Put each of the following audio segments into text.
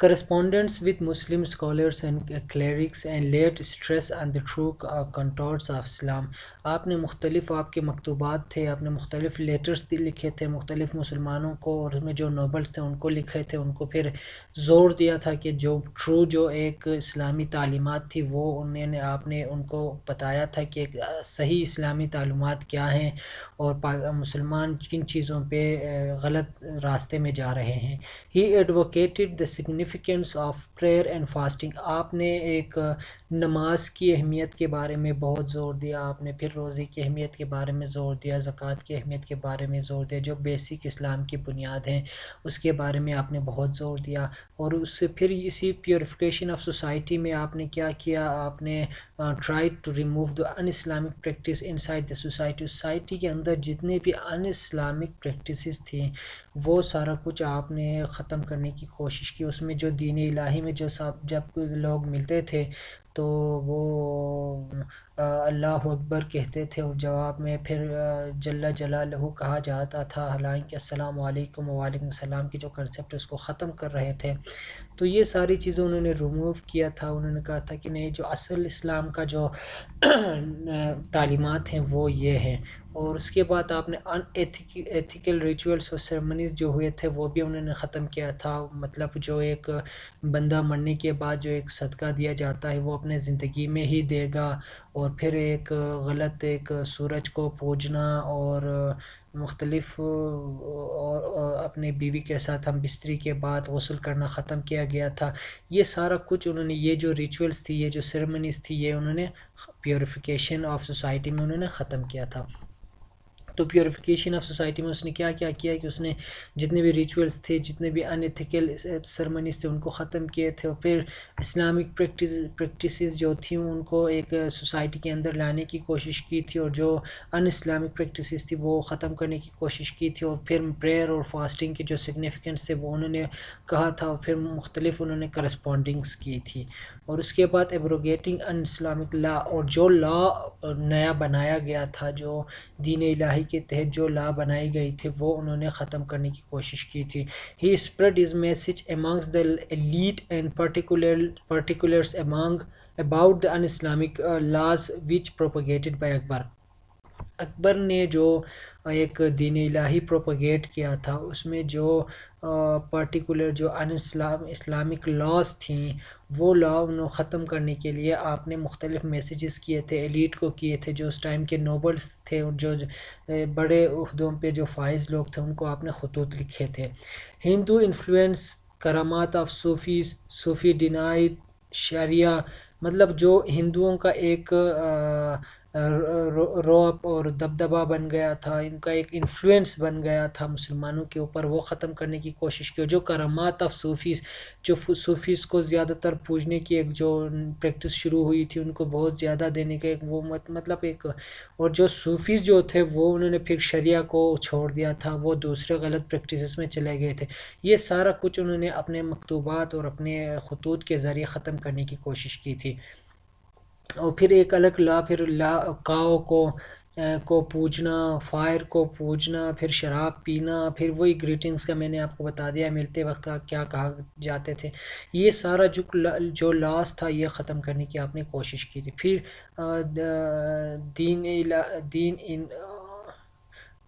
correspondence with Muslim scholars and clerics and laid stress on the true contours of Islam. آپ نے مختلف آپ کے مکتوبات تھے، آپ نے مختلف لیٹرز لکھے تھے مختلف مسلمانوں کو، اور اس میں جو نوبلز تھے ان کو لکھے تھے، ان کو پھر زور دیا تھا کہ جو جو ایک اسلامی تعلیمات تھی وہ آپ نے ان کو بتایا تھا کہ ایک صحیح اسلامی تعلیمات کیا ہیں، اور مسلمان کن چیزوں پہ غلط راستے میں جا رہے ہیں. He advocated the significance of prayer and fasting. آپ نے ایک نماز کی اہمیت کے بارے میں بہت زور دیا، آپ نے پھر روزے کی اہمیت کے بارے میں زور دیا، زکوٰۃ کی اہمیت کے بارے میں زور دیا، جو بیسک اسلام کی بنیاد ہیں اس کے بارے میں آپ نے بہت زور دیا. اور اس سے پھر اسی پیوریفیکیشن آف سوسائٹی میں آپ نے کیا کیا، آپ نے try to remove the un Islamic practice inside the society. Society کے اندر جتنے بھی ان اسلامک پریکٹسز تھیں وہ سارا کچھ آپ نے ختم کرنے کی کوشش کی. اس میں جو دین الہی میں جو جب لوگ ملتے تھے تو وہ اللہ اکبر کہتے تھے، اور جواب میں پھر جل جلالہ کہا جاتا تھا، حالانکہ السلام علیکم وعلیکم السلام کی جو کنسیپٹ اس کو ختم کر رہے تھے. تو یہ ساری چیزیں انہوں نے ریموو کیا تھا. انہوں نے کہا تھا کہ نہیں، جو اصل اسلام کا جو تعلیمات ہیں وہ یہ ہیں. اور اس کے بعد آپ نے ان ایتھیکل ریچولس اور سیرمنیز جو ہوئے تھے وہ بھی انہوں نے ختم کیا تھا. مطلب جو ایک بندہ مرنے کے بعد جو ایک صدقہ دیا جاتا ہے وہ اپنے زندگی میں ہی دے گا، اور پھر ایک غلط ایک سورج کو پوجنا اور مختلف اور اپنے بیوی کے ساتھ ہم بستری کے بعد غسل کرنا ختم کیا گیا تھا. یہ سارا کچھ انہوں نے، یہ جو ریچولس تھی، یہ جو سیرمنیز تھی، یہ انہوں نے پیوریفیکیشن آف سوسائٹی میں انہوں نے ختم کیا تھا. تو پیوریفیکیشن آف سوسائٹی میں اس نے کیا کیا کہ اس نے جتنے بھی ریچولس تھے، جتنے بھی ان ایتھیکل سرمنیز تھے ان کو ختم کیے تھے، اور پھر اسلامک پریکٹسز جو تھیں ان کو ایک سوسائٹی کے اندر لانے کی کوشش کی تھی، اور جو ان اسلامک پریکٹسز تھی وہ ختم کرنے کی کوشش کی تھی. اور پھر پریئر اور فاسٹنگ کی جو سگنیفیکنس تھے وہ انہوں نے کہا تھا، اور پھر مختلف انہوں نے کرسپونڈنگس کی تھی. اور اس کے بعد ایبروگیٹنگ ان اسلامک لا، اور جو لا نیا بنایا گیا تھا، جو دین الہی کے تحت جو لا بنائی گئی تھی وہ انہوں نے ختم کرنے کی کوشش کی تھی. He spread his message amongst the elite and particulars about the un-Islamic laws which propagated by Akbar. اکبر نے جو ایک دین الہی پروپیگیٹ کیا تھا اس میں جو پرٹیکولر جو اسلامک لاز تھیں وہ لا انہوں ختم کرنے کے لیے آپ نے مختلف میسیجز کیے تھے، ایلیٹ کو کیے تھے، جو اس ٹائم کے نوبلز تھے اور جو بڑے عہدوں پہ جو فائز لوگ تھے ان کو آپ نے خطوط لکھے تھے. ہندو انفلوئنس، کرامات آف صوفی ڈینائٹ شریعہ، مطلب جو ہندوؤں کا ایک رعب اور دبدبہ بن گیا تھا، ان کا ایک انفلوئنس بن گیا تھا مسلمانوں کے اوپر، وہ ختم کرنے کی کوشش کی. جو کرامات آف صوفیز، جو صوفیز کو زیادہ تر پوجنے کی ایک جو پریکٹس شروع ہوئی تھی، ان کو بہت زیادہ دینے کا ایک وہ مطلب ایک، اور جو صوفیز جو تھے وہ انہوں نے پھر شریعہ کو چھوڑ دیا تھا، وہ دوسرے غلط پریکٹسز میں چلے گئے تھے. یہ سارا کچھ انہوں نے اپنے مکتوبات اور اپنے خطوط کے ذریعے ختم کرنے کی کوشش کی تھی. اور پھر ایک الگ لا، پھر لا کاؤ کو پوجنا، فائر کو پوجنا، پھر شراب پینا، پھر وہی گریٹنگز کا میں نے آپ کو بتا دیا ملتے وقت کیا کہا جاتے تھے. یہ سارا جو لاس تھا یہ ختم کرنے کی آپ نے کوشش کی تھی. پھر دین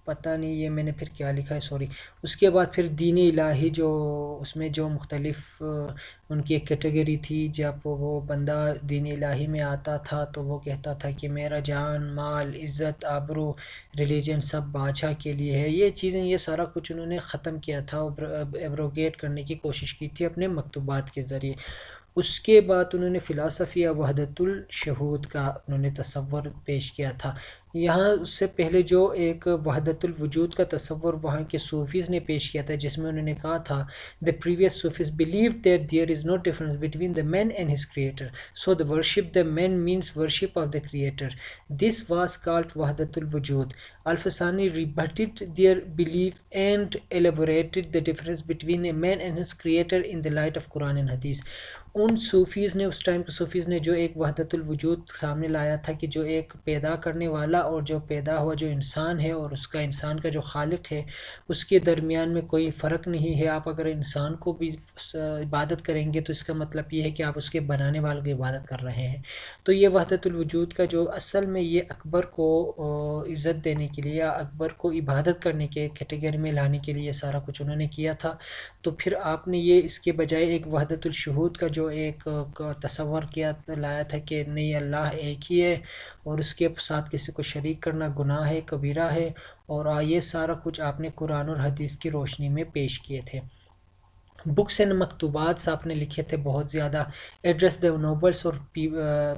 پتہ نہیں یہ میں نے پھر کیا لکھا ہے، سوری. اس کے بعد پھر دین الہی، جو اس میں جو مختلف ان کی ایک کیٹیگری تھی، جب وہ بندہ دین الہی میں آتا تھا تو وہ کہتا تھا کہ میرا جان، مال، عزت، آبرو، ریلیجن سب بادشاہ کے لیے ہے. یہ چیزیں، یہ سارا کچھ انہوں نے ختم کیا تھا، ایبروگیٹ کرنے کی کوشش کی تھی اپنے مکتوبات کے ذریعے. اس کے بعد انہوں نے فلسفہ وحدت الشہود کا انہوں نے تصور پیش کیا تھا. یہاں اس سے پہلے جو ایک وحدت الوجود کا تصور وہاں کے صوفیز نے پیش کیا تھا، جس میں انہوں نے کہا تھا the previous Sufis believed that there is no difference between the man and his creator, so the worship the man means worship of the creator. This was called وحدت الوجود. Al-Fasani rebutted their belief and elaborated the difference between a man and his creator in the light of Quran and Hadith. In Sufis نے، اس time کے Sufis نے جو ایک وحدت الوجود سامنے لایا تھا کہ جو ایک پیدا کرنے والا اور جو پیدا ہوا جو انسان ہے اور اس کا انسان کا جو خالق ہے اس کے درمیان میں کوئی فرق نہیں ہے. آپ اگر انسان کو بھی عبادت کریں گے تو اس کا مطلب یہ ہے کہ آپ اس کے بنانے والے کی عبادت کر رہے ہیں. تو یہ وحدت الوجود کا جو اصل میں یہ اکبر کو عزت دینے کے لیے یا اکبر کو عبادت کرنے کے کیٹیگری میں لانے کے لیے یہ سارا کچھ انہوں نے کیا تھا. تو پھر آپ نے یہ اس کے بجائے ایک وحدت الشہود کا جو ایک تصور کیا لایا تھا کہ نہیں اللہ ایک ہی ہے اور اس کے ساتھ کسی کو شریک کرنا گناہ ہے، کبیرہ ہے. اور یہ سارا کچھ آپ نے قرآن اور حدیث کی روشنی میں پیش کیے تھے. بکس اینڈ مکتوبات آپ نے لکھے تھے بہت زیادہ. ایڈریس دا نوبلس اور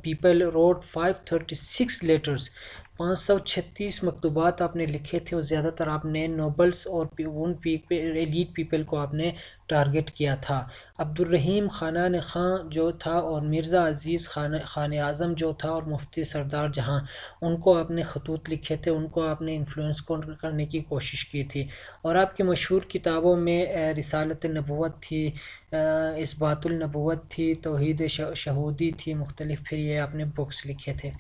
پیپل روڈ 536 لیٹرز، 536 مکتوبات آپ نے لکھے تھے، اور زیادہ تر آپ نے نوبلس اور ان ایلیٹ پیپل کو آپ نے ٹارگٹ کیا تھا. عبد الرحیم خانان خان جو تھا اور مرزا عزیز خان اعظم جو تھا اور مفتی سردار جہاں، ان کو آپ نے خطوط لکھے تھے، ان کو آپ نے انفلوئنس کرنے کی کوشش کی تھی. اور آپ کے مشہور کتابوں میں رسالت نبوت تھی، اثبات النبوت تھی، توحید شہودی تھی، مختلف پھر یہ آپ نے بکس لکھے تھے.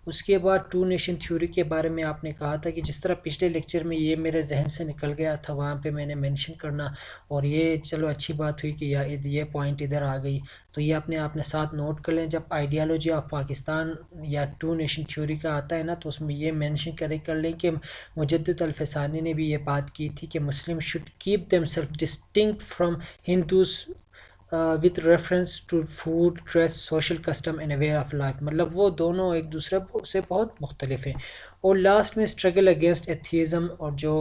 اس کے بعد ٹو نیشن تھیوری کے بارے میں آپ نے کہا تھا کہ جس طرح پچھلے لیکچر میں یہ میرے ذہن سے نکل گیا تھا وہاں پہ میں نے مینشن کرنا، اور یہ چلو اچھی بات ہوئی کہ یہ پوائنٹ ادھر آ گئی. تو یہ اپنے ساتھ نوٹ کر لیں. جب آئیڈیالوجی آف پاکستان یا ٹو نیشن تھیوری کا آتا ہے نا تو اس میں یہ مینشن کر لیں کہ مجدد الفسانی نے بھی یہ بات کی تھی کہ Muslim should keep them self distinct from Hindus with reference to food, dress, social custom and a way of life. مطلب وہ دونوں ایک دوسرے سے بہت مختلف ہیں. اور لاسٹ میں اسٹرگل اگینسٹ ایتھیزم، اور جو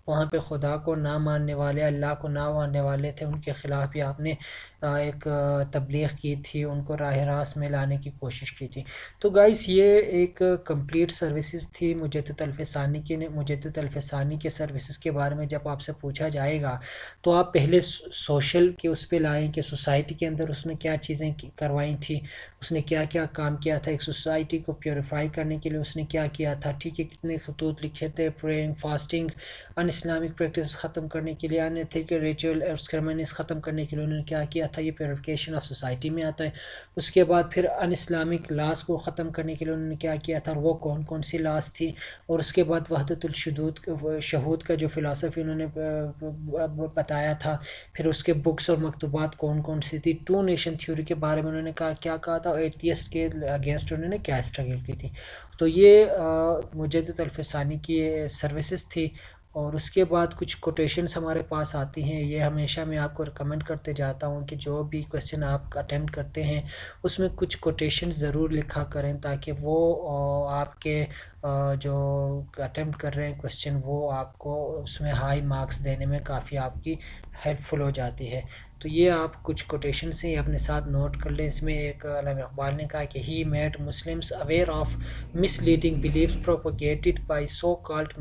وہاں پہ خدا کو نہ ماننے والے، اللہ کو نہ ماننے والے تھے، ان کے خلاف بھی آپ نے ایک تبلیغ کی تھی، ان کو راہ راست میں لانے کی کوشش کی تھی. تو گائس یہ ایک کمپلیٹ سروسز تھی مجدد الفسانی کی. مجدد الفسانی کے سروسز کے بارے میں جب آپ سے پوچھا جائے گا تو آپ پہلے سوشل کے اس پہ لائیں کہ سوسائٹی کے اندر اس نے کیا چیزیں کروائی تھی، اس نے کیا کیا کام کیا تھا، ایک سوسائٹی کو پیوریفائی کرنے کے لیے اس نے کیا کیا تھا. ٹھیک ہے، کتنے خطوط لکھے تھے، پریئنگ، فاسٹنگ، ان اسلامک پریکٹس ختم کرنے کے لیے، ان ایتھیکل ریچول اور سیریمنیز ختم کرنے کے لیے انہوں نے کیا کیا تھا. یہ پیوریفیکیشن آف سوسائٹی میں آتا ہے. اس کے بعد پھر ان اسلامک لاس کو ختم کرنے کے لیے انہوں نے کیا کیا تھا، اور وہ کون کون سی لاس تھی. اور اس کے بعد وحدت شہود کا جو فلسفی انہوں نے بتایا تھا. پھر اس کے بکس اور مکتوبات کون کون سی تھی. ٹو نیشن تھیوری کے بارے میں انہوں نے کیا کہا تھا، اور ایتھیسٹ کے اگینسٹ انہوں نے کیا اسٹرگل کی تھی. تو یہ مجدد الفسانی کی سروسز تھی. اور اس کے بعد کچھ کوٹیشنز ہمارے پاس آتی ہیں. یہ ہمیشہ میں آپ کو ریکمنڈ کرتے جاتا ہوں کہ جو بھی کویسچن آپ اٹیمپٹ کرتے ہیں اس میں کچھ کوٹیشنز ضرور لکھا کریں، تاکہ وہ آپ کے جو اٹیمپٹ کر رہے ہیں کویسچن وہ آپ کو اس میں ہائی مارکس دینے میں کافی آپ کی ہیلپ فل ہو جاتی ہے. تو یہ آپ کچھ کوٹیشن سے اپنے ساتھ نوٹ کر لیں. اس میں ایک علامہ اقبال نے کہا کہ he made Muslims aware of misleading beliefs propagated by so called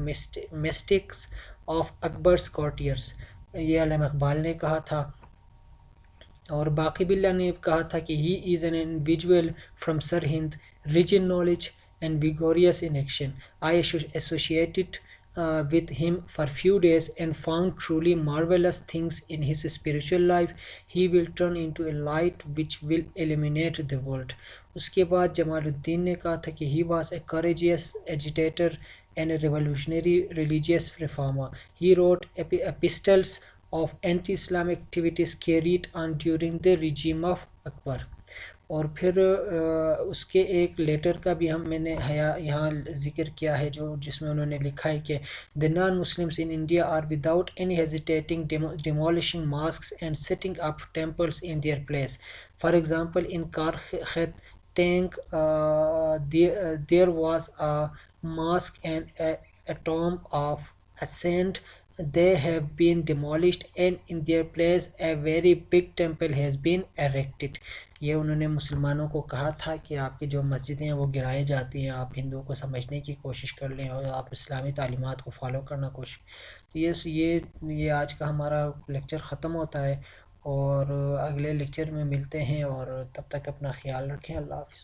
mystics of Akbar's courtiers. یہ علامہ اقبال نے کہا تھا. اور باقی باللہ نے کہا تھا کہ he is an individual from Sirhind, rich in knowledge and vigorous in action. I associated with him for few days and found truly marvelous things in his spiritual life. He will turn into a light which will illuminate the world. اس کے بعد جمال الدین نے کہا تھا کہ he was a courageous agitator and a revolutionary religious reformer. He wrote epistles of anti-Islamic activities carried on during the regime of Akbar. اور پھر اس کے ایک لیٹر کا بھی میں نے یہاں ذکر کیا ہے جس میں انہوں نے لکھا ہے کہ the non-Muslims in India are without any hesitating demolishing mosques and setting up temples in their place. For example, in Karkhet Tank there was a mosque and a tomb of a saint. They have been demolished and in their place a very big temple has been erected. یہ انہوں نے مسلمانوں کو کہا تھا کہ آپ کی جو مسجدیں ہیں وہ گرائی جاتی ہیں، آپ ہندوؤں کو سمجھنے کی کوشش کر لیں اور آپ اسلامی تعلیمات کو فالو کرنا کوشش. یہ آج کا ہمارا لیکچر ختم ہوتا ہے، اور اگلے لیکچر میں ملتے ہیں، اور تب تک اپنا خیال رکھیں. اللہ حافظ.